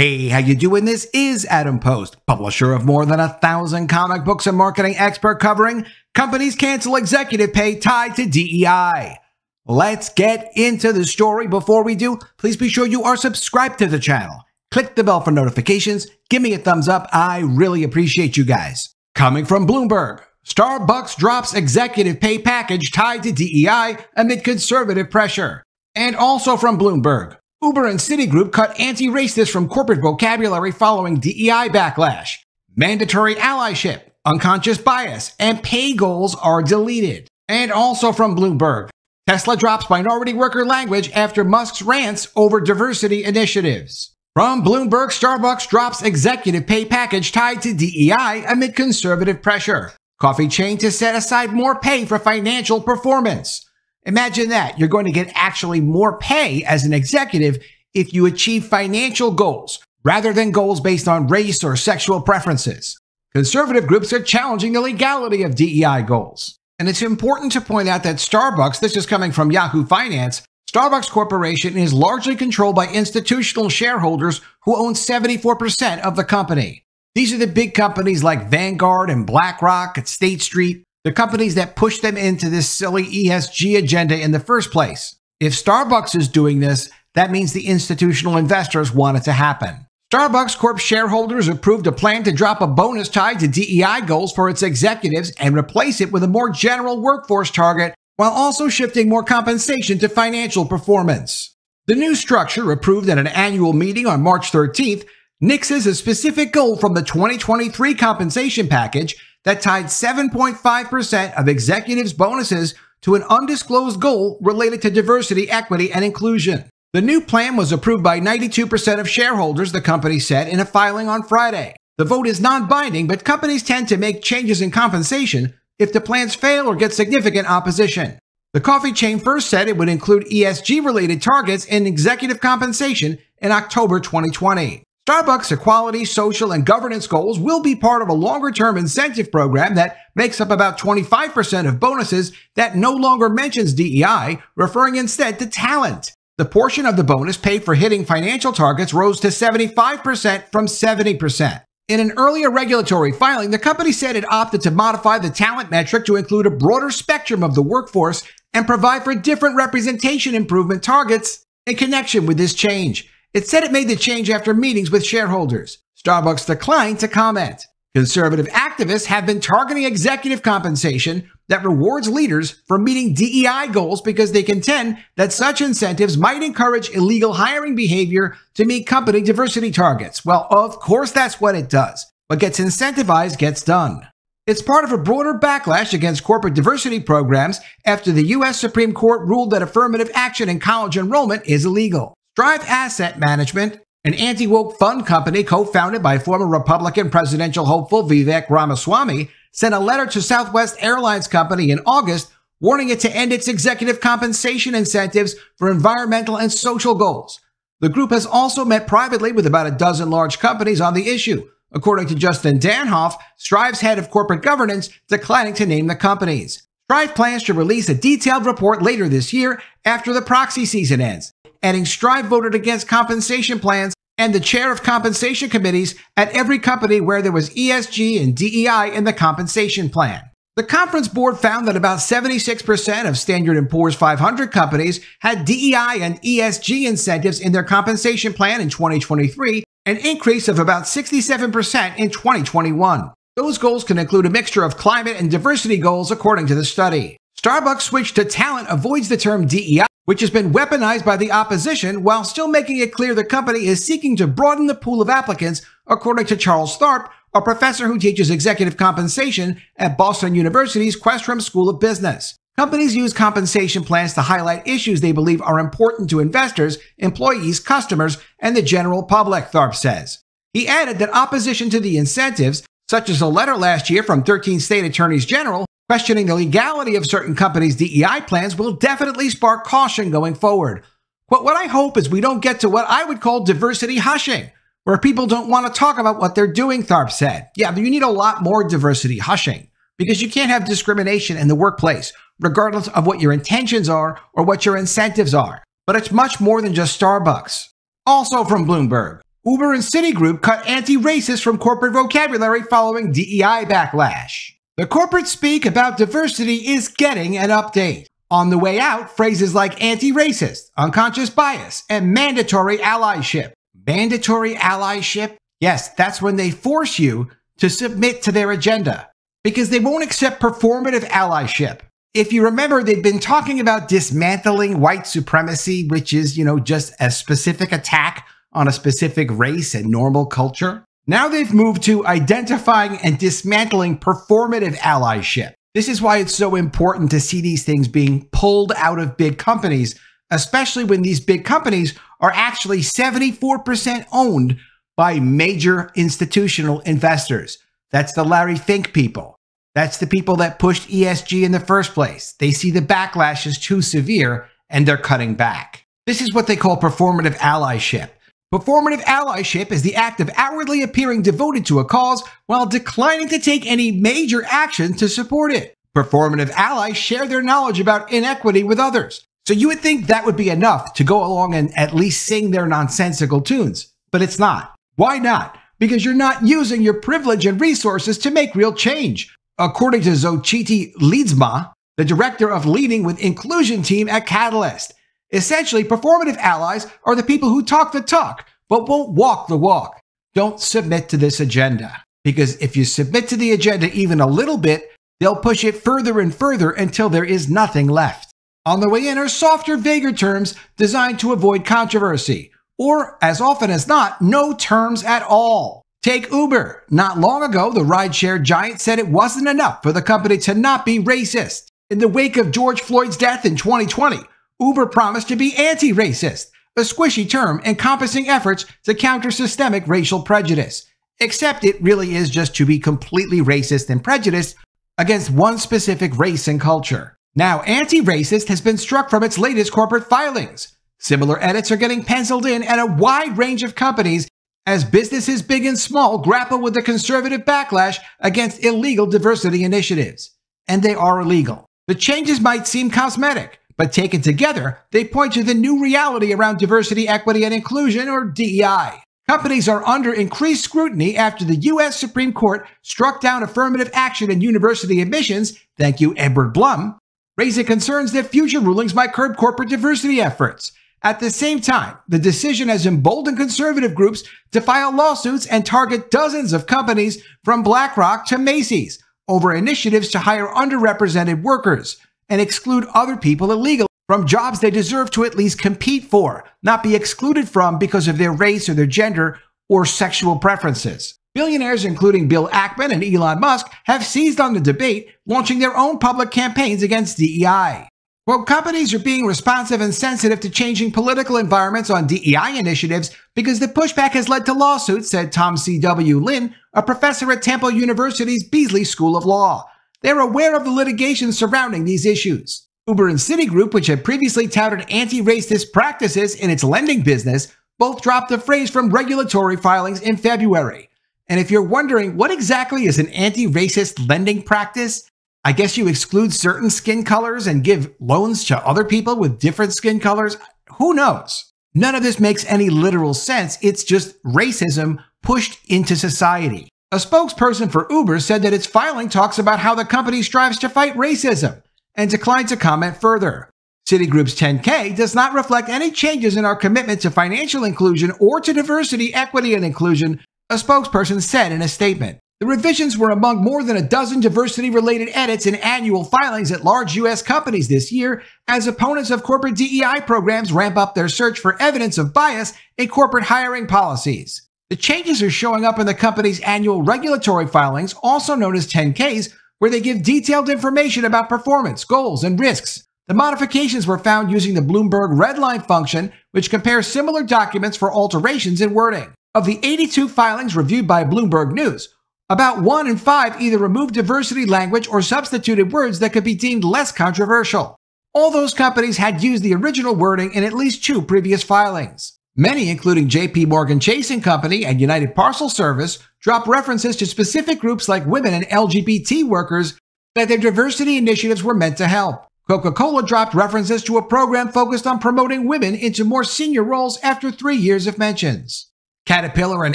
Hey, how you doing? This is Adam Post, publisher of more than 1,000 comic books and marketing expert covering companies cancel executive pay tied to DEI. Let's get into the story. Before we do, please be sure you are subscribed to the channel. Click the bell for notifications. Give me a thumbs up. I really appreciate you guys. Coming from Bloomberg, Starbucks drops executive pay package tied to DEI amid conservative pressure. And also from Bloomberg, Uber and Citigroup cut anti-racist from corporate vocabulary following DEI backlash. Mandatory allyship, unconscious bias, and pay goals are deleted. And also from Bloomberg, Tesla drops minority worker language after Musk's rants over diversity initiatives. From Bloomberg, Starbucks drops executive pay package tied to DEI amid conservative pressure. Coffee chain to set aside more pay for financial performance. Imagine that. You're going to get actually more pay as an executive if you achieve financial goals, rather than goals based on race or sexual preferences. Conservative groups are challenging the legality of DEI goals. And it's important to point out that Starbucks, this is coming from Yahoo Finance, Starbucks Corporation is largely controlled by institutional shareholders who own 74% of the company. These are the big companies like Vanguard and BlackRock at State Street, the companies that push them into this silly ESG agenda in the first place. If Starbucks is doing this, that means the institutional investors want it to happen. Starbucks Corp shareholders approved a plan to drop a bonus tied to DEI goals for its executives and replace it with a more general workforce target, while also shifting more compensation to financial performance. The new structure, approved at an annual meeting on March 13th, nixes a specific goal from the 2023 compensation package that tied 7.5% of executives' bonuses to an undisclosed goal related to diversity, equity, and inclusion. The new plan was approved by 92% of shareholders, the company said in a filing on Friday. The vote is non-binding, but companies tend to make changes in compensation if the plans fail or get significant opposition. The coffee chain first said it would include ESG-related targets in executive compensation in October 2020. Starbucks' equality, social, and governance goals will be part of a longer-term incentive program that makes up about 25% of bonuses that no longer mentions DEI, referring instead to talent. The portion of the bonus paid for hitting financial targets rose to 75% from 70%. In an earlier regulatory filing, the company said it opted to modify the talent metric to include a broader spectrum of the workforce and provide for different representation improvement targets in connection with this change. It said it made the change after meetings with shareholders. Starbucks declined to comment. Conservative activists have been targeting executive compensation that rewards leaders for meeting DEI goals because they contend that such incentives might encourage illegal hiring behavior to meet company diversity targets. Well, of course that's what it does. What gets incentivized gets done. It's part of a broader backlash against corporate diversity programs after the U.S. Supreme Court ruled that affirmative action in college enrollment is illegal. Strive Asset Management, an anti-woke fund company co-founded by former Republican presidential hopeful Vivek Ramaswamy, sent a letter to Southwest Airlines Company in August warning it to end its executive compensation incentives for environmental and social goals. The group has also met privately with about a dozen large companies on the issue, according to Justin Danhoff, Strive's head of corporate governance, declining to name the companies. Strive plans to release a detailed report later this year after the proxy season ends, adding Strive voted against compensation plans and the chair of compensation committees at every company where there was ESG and DEI in the compensation plan. The conference board found that about 76% of Standard & Poor's 500 companies had DEI and ESG incentives in their compensation plan in 2023, an increase of about 67% in 2021. Those goals can include a mixture of climate and diversity goals, according to the study. Starbucks switch to talent avoids the term DEI, which has been weaponized by the opposition, while still making it clear the company is seeking to broaden the pool of applicants, according to Charles Tharp, a professor who teaches executive compensation at Boston University's Questrom School of Business. Companies use compensation plans to highlight issues they believe are important to investors, employees, customers, and the general public, Tharp says. He added that opposition to the incentives, such as a letter last year from 13 state attorneys general, questioning the legality of certain companies' DEI plans, will definitely spark caution going forward. But what I hope is we don't get to what I would call diversity hushing, where people don't want to talk about what they're doing, Tharp said. Yeah, but you need a lot more diversity hushing, because you can't have discrimination in the workplace, regardless of what your intentions are or what your incentives are. But it's much more than just Starbucks. Also from Bloomberg, Uber and Citigroup cut anti-racist from corporate vocabulary following DEI backlash. The corporate speak about diversity is getting an update. On the way out, phrases like anti-racist, unconscious bias, and mandatory allyship. Mandatory allyship? Yes, that's when they force you to submit to their agenda, because they won't accept performative allyship. If you remember, they've been talking about dismantling white supremacy, which is, just a specific attack on a specific race and normal culture. Now they've moved to identifying and dismantling performative allyship. This is why it's so important to see these things being pulled out of big companies, especially when these big companies are actually 74% owned by major institutional investors. That's the Larry Fink people. That's the people that pushed ESG in the first place. They see the backlash as too severe and they're cutting back. This is what they call performative allyship. Performative allyship is the act of outwardly appearing devoted to a cause while declining to take any major action to support it. Performative allies share their knowledge about inequity with others. So you would think that would be enough to go along and at least sing their nonsensical tunes. But it's not. Why not? Because you're not using your privilege and resources to make real change. According to Zochiti Leadsma, the director of Leading with Inclusion team at Catalyst. Essentially, performative allies are the people who talk the talk, but won't walk the walk. Don't submit to this agenda. Because if you submit to the agenda even a little bit, they'll push it further and further until there is nothing left. On the way in are softer, vaguer terms designed to avoid controversy. Or, as often as not, no terms at all. Take Uber. Not long ago, the rideshare giant said it wasn't enough for the company to not be racist. In the wake of George Floyd's death in 2020, Uber promised to be anti-racist, a squishy term encompassing efforts to counter systemic racial prejudice. Except it really is just to be completely racist and prejudiced against one specific race and culture. Now, anti-racist has been struck from its latest corporate filings. Similar edits are getting penciled in at a wide range of companies as businesses big and small grapple with the conservative backlash against illegal diversity initiatives. And they are illegal. The changes might seem cosmetic, but taken together, they point to the new reality around diversity, equity, and inclusion, or DEI. Companies are under increased scrutiny after the U.S. Supreme Court struck down affirmative action in university admissions, thank you, Edward Blum, raising concerns that future rulings might curb corporate diversity efforts. At the same time, the decision has emboldened conservative groups to file lawsuits and target dozens of companies from BlackRock to Macy's over initiatives to hire underrepresented workers and exclude other people illegally from jobs they deserve to at least compete for, not be excluded from because of their race or their gender or sexual preferences. Billionaires including Bill Ackman and Elon Musk have seized on the debate, launching their own public campaigns against DEI. Well, companies are being responsive and sensitive to changing political environments on DEI initiatives because the pushback has led to lawsuits, said Tom C.W. Lin, a professor at Temple University's Beasley School of Law. They're aware of the litigation surrounding these issues. Uber and Citigroup, which had previously touted anti-racist practices in its lending business, both dropped the phrase from regulatory filings in February. And if you're wondering what exactly is an anti-racist lending practice, I guess you exclude certain skin colors and give loans to other people with different skin colors? Who knows? None of this makes any literal sense. It's just racism pushed into society. A spokesperson for Uber said that its filing talks about how the company strives to fight racism and declined to comment further. Citigroup's 10-K does not reflect any changes in our commitment to financial inclusion or to diversity, equity, and inclusion, a spokesperson said in a statement. The revisions were among more than a dozen diversity-related edits in annual filings at large U.S. companies this year as opponents of corporate DEI programs ramp up their search for evidence of bias in corporate hiring policies. The changes are showing up in the company's annual regulatory filings, also known as 10-Ks, where they give detailed information about performance, goals, and risks. The modifications were found using the Bloomberg Redline function, which compares similar documents for alterations in wording. Of the 82 filings reviewed by Bloomberg News, about 1 in 5 either removed diversity language or substituted words that could be deemed less controversial. All those companies had used the original wording in at least 2 previous filings. Many, including JP Morgan Chase & Company and United Parcel Service, dropped references to specific groups like women and LGBT workers that their diversity initiatives were meant to help. Coca-Cola dropped references to a program focused on promoting women into more senior roles after 3 years of mentions. Caterpillar and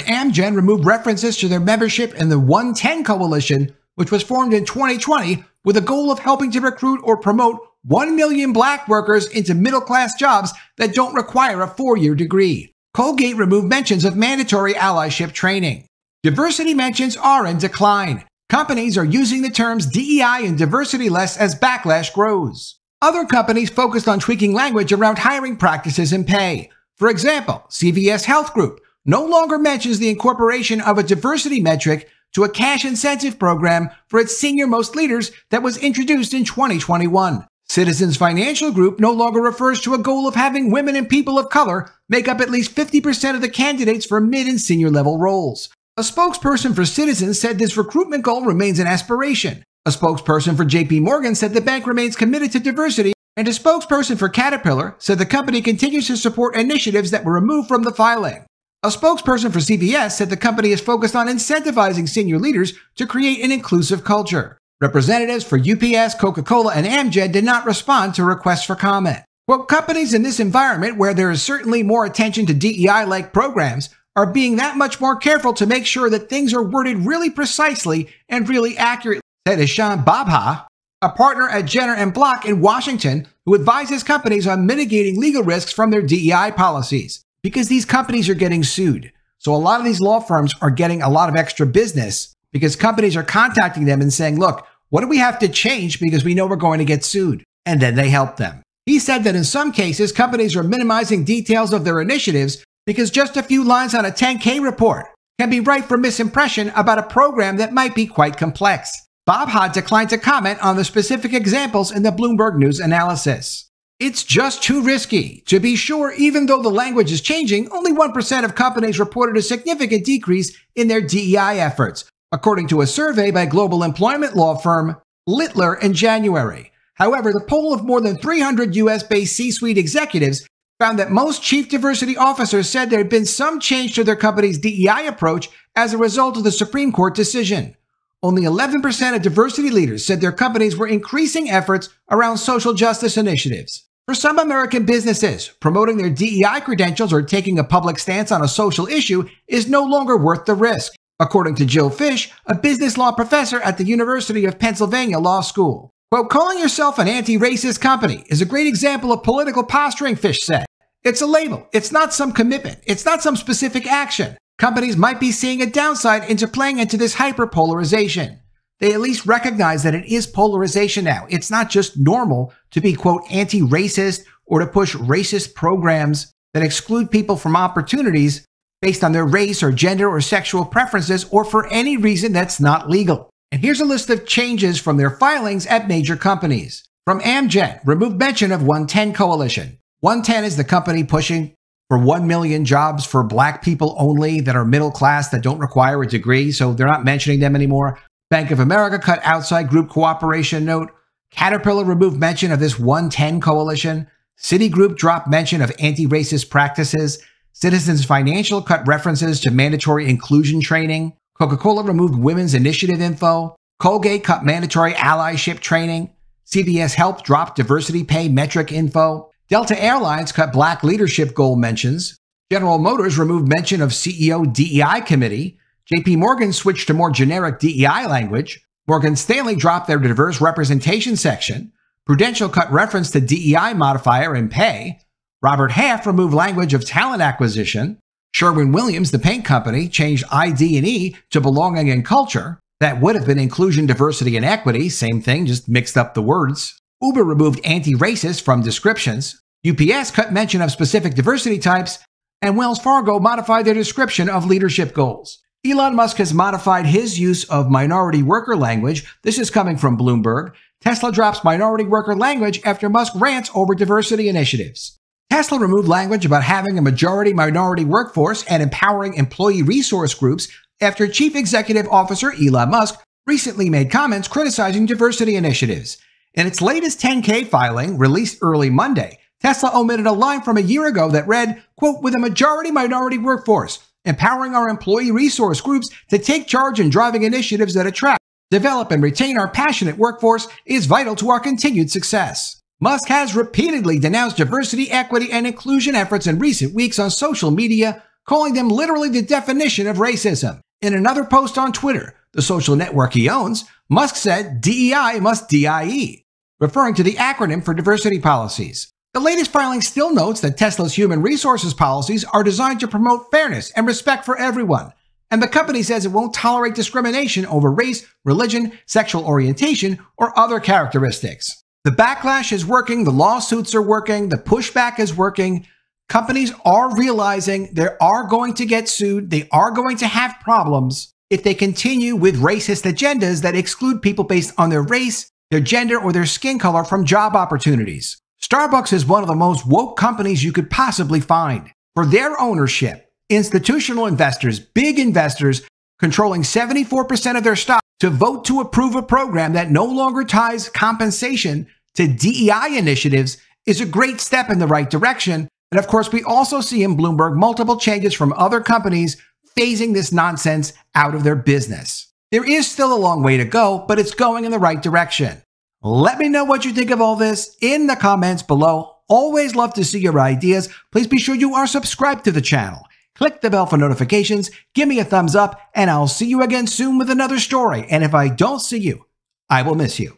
Amgen removed references to their membership in the 110 Coalition, which was formed in 2020 with a goal of helping to recruit or promote 1 million black workers into middle-class jobs that don't require a 4-year degree. Colgate removed mentions of mandatory allyship training. Diversity mentions are in decline. Companies are using the terms DEI and diversity less as backlash grows. Other companies focused on tweaking language around hiring practices and pay. For example, CVS Health Group no longer mentions the incorporation of a diversity metric to a cash incentive program for its senior-most leaders that was introduced in 2021. Citizens Financial Group no longer refers to a goal of having women and people of color make up at least 50% of the candidates for mid and senior level roles. A spokesperson for Citizens said this recruitment goal remains an aspiration. A spokesperson for JP Morgan said the bank remains committed to diversity, and a spokesperson for Caterpillar said the company continues to support initiatives that were removed from the filing. A spokesperson for CVS said the company is focused on incentivizing senior leaders to create an inclusive culture. Representatives for UPS, Coca-Cola, and Amgen did not respond to requests for comment. Quote, companies in this environment where there is certainly more attention to DEI-like programs are being that much more careful to make sure that things are worded really precisely and really accurately, said Ishan Babha, a partner at Jenner & Block in Washington, who advises companies on mitigating legal risks from their DEI policies. Because these companies are getting sued. So a lot of these law firms are getting a lot of extra business because companies are contacting them and saying, look, what do we have to change because we know we're going to get sued? And then they help them. He said that in some cases, companies are minimizing details of their initiatives because just a few lines on a 10K report can be ripe for misimpression about a program that might be quite complex. Bob Hod declined to comment on the specific examples in the Bloomberg News analysis. It's just too risky. To be sure, even though the language is changing, only 1% of companies reported a significant decrease in their DEI efforts, according to a survey by global employment law firm Littler in January. However, the poll of more than 300 US-based C-suite executives found that most chief diversity officers said there had been some change to their company's DEI approach as a result of the Supreme Court decision. Only 11% of diversity leaders said their companies were increasing efforts around social justice initiatives. For some American businesses, promoting their DEI credentials or taking a public stance on a social issue is no longer worth the risk, according to Jill Fish, a business law professor at the University of Pennsylvania Law School. Quote, calling yourself an anti-racist company is a great example of political posturing, Fish said. It's a label. It's not some commitment. It's not some specific action. Companies might be seeing a downside into playing into this hyperpolarization. They at least recognize that it is polarization now. It's not just normal to be, quote, anti-racist or to push racist programs that exclude people from opportunities based on their race or gender or sexual preferences or for any reason that's not legal. And here's a list of changes from their filings at major companies. From Amgen, removed mention of 110 Coalition. 110 is the company pushing for 1 million jobs for black people only that are middle class that don't require a degree, so they're not mentioning them anymore. Bank of America cut outside group cooperation note. Caterpillar removed mention of this 110 Coalition. Citigroup dropped mention of anti-racist practices. Citizens Financial cut references to mandatory inclusion training. Coca-Cola removed women's initiative info. Colgate cut mandatory allyship training. CVS Health dropped diversity pay metric info. Delta Airlines cut black leadership goal mentions. General Motors removed mention of CEO DEI committee. JP Morgan switched to more generic DEI language. Morgan Stanley dropped their diverse representation section. Prudential cut reference to DEI modifier in pay. Robert Half removed language of talent acquisition. Sherwin-Williams, the paint company, changed ID&E to belonging and culture. That would have been inclusion, diversity, and equity. Same thing, just mixed up the words. Uber removed anti-racist from descriptions. UPS cut mention of specific diversity types. And Wells Fargo modified their description of leadership goals. Elon Musk has modified his use of minority worker language. This is coming from Bloomberg. Tesla drops minority worker language after Musk rants over diversity initiatives. Tesla removed language about having a majority minority workforce and empowering employee resource groups after Chief Executive Officer Elon Musk recently made comments criticizing diversity initiatives. In its latest 10K filing, released early Monday, Tesla omitted a line from a year ago that read, quote, with a majority minority workforce, empowering our employee resource groups to take charge in driving initiatives that attract, develop, and retain our passionate workforce is vital to our continued success. Musk has repeatedly denounced diversity, equity, and inclusion efforts in recent weeks on social media, calling them literally the definition of racism. In another post on Twitter, the social network he owns, Musk said DEI must DIE, referring to the acronym for diversity policies. The latest filing still notes that Tesla's human resources policies are designed to promote fairness and respect for everyone, and the company says it won't tolerate discrimination over race, religion, sexual orientation, or other characteristics. The backlash is working, the lawsuits are working, the pushback is working. Companies are realizing they are going to get sued, they are going to have problems if they continue with racist agendas that exclude people based on their race, their gender, or their skin color from job opportunities. Starbucks is one of the most woke companies you could possibly find. For their ownership, institutional investors, big investors, controlling 74% of their stock, to vote to approve a program that no longer ties compensation to DEI initiatives is a great step in the right direction. And of course, we also see in Bloomberg multiple changes from other companies phasing this nonsense out of their business. There is still a long way to go, but it's going in the right direction. Let me know what you think of all this in the comments below. Always love to see your ideas. Please be sure you are subscribed to the channel. Click the bell for notifications, give me a thumbs up, and I'll see you again soon with another story. And if I don't see you, I will miss you.